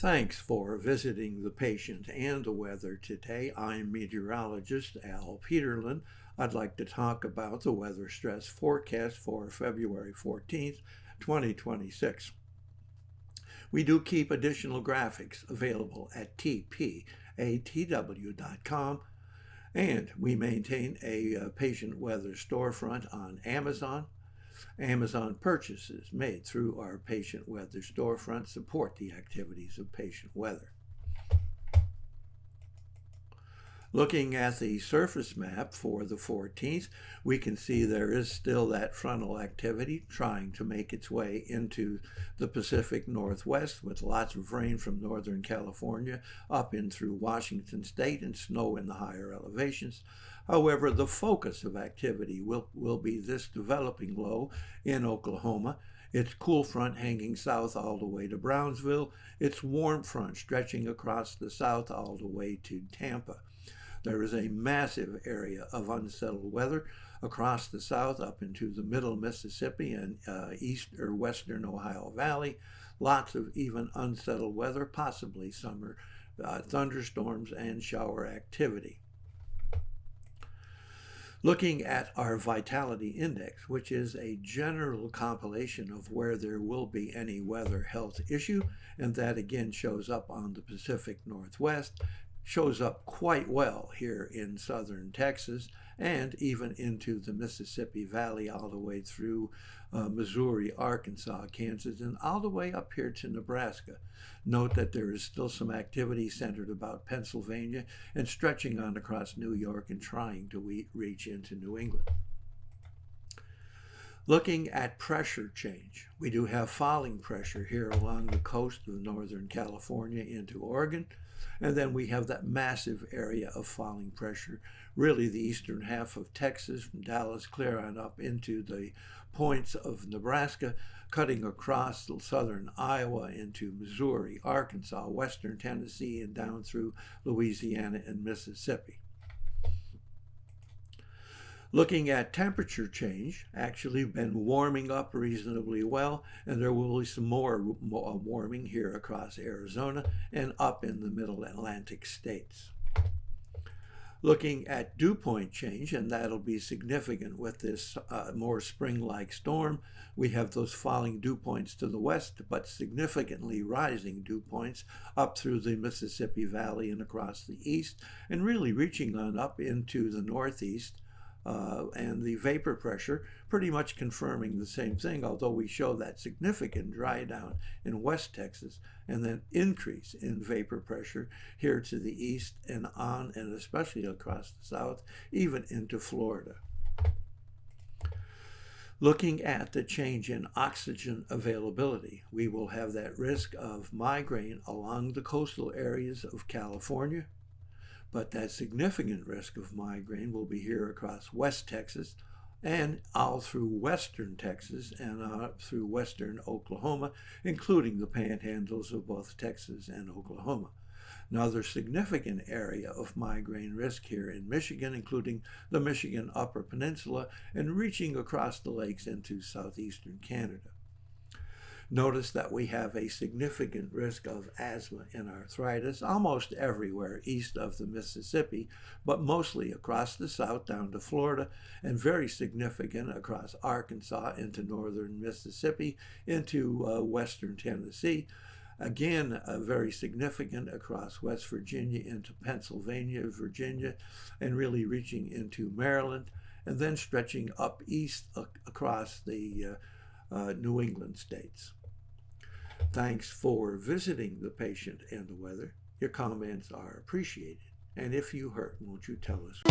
Thanks for visiting the patient and the weather today. I'm meteorologist Al Peterlin. I'd like to talk about the weather stress forecast for February 14th, 2026. We do keep additional graphics available at tpatw.com, and we maintain a patient weather storefront on Amazon. Amazon purchases made through our Patient Weather storefront support the activities of Patient Weather. Looking at the surface map for the 14th, we can see there is still that frontal activity trying to make its way into the Pacific Northwest, with lots of rain from Northern California up in through Washington State and snow in the higher elevations. However, the focus of activity will be this developing low in Oklahoma. Its cool front hanging south all the way to Brownsville. Its warm front stretching across the south all the way to Tampa. There is a massive area of unsettled weather across the south up into the middle Mississippi and east or western Ohio Valley. Lots of even unsettled weather, possibly summer thunderstorms and shower activity. Looking at our vitality index, which is a general compilation of where there will be any weather health issue, and that again shows up on the Pacific Northwest, shows up quite well here in southern Texas and even into the Mississippi Valley all the way through Missouri, Arkansas, Kansas, and all the way up here to Nebraska. Note that there is still some activity centered about Pennsylvania and stretching on across New York and trying to reach into New England. Looking at pressure change, we do have falling pressure here along the coast of northern California into Oregon. And then we have that massive area of falling pressure, really the eastern half of Texas, from Dallas clear on up into the points of Nebraska, cutting across southern Iowa into Missouri, Arkansas, western Tennessee, and down through Louisiana and Mississippi. Looking at temperature change, actually been warming up reasonably well, and there will be some more warming here across Arizona and up in the middle Atlantic states. Looking at dew point change, and that'll be significant with this more spring-like storm, we have those falling dew points to the west, but significantly rising dew points up through the Mississippi Valley and across the east, and really reaching on up into the northeast. And the vapor pressure pretty much confirming the same thing, although we show that significant dry down in West Texas and then increase in vapor pressure here to the east and on, and especially across the south, even into Florida. Looking at the change in oxygen availability, we will have that risk of migraine along the coastal areas of California. But that significant risk of migraine will be here across West Texas and all through western Texas and through western Oklahoma, including the panhandles of both Texas and Oklahoma. Another significant area of migraine risk here in Michigan, including the Michigan Upper Peninsula and reaching across the lakes into southeastern Canada. Notice that we have a significant risk of asthma and arthritis almost everywhere east of the Mississippi, but mostly across the south down to Florida, and very significant across Arkansas into northern Mississippi, into western Tennessee. Again, very significant across West Virginia into Pennsylvania, Virginia, and really reaching into Maryland, and then stretching up east across the New England states. Thanks for visiting the patient and the weather. Your comments are appreciated. And if you hurt, won't you tell us?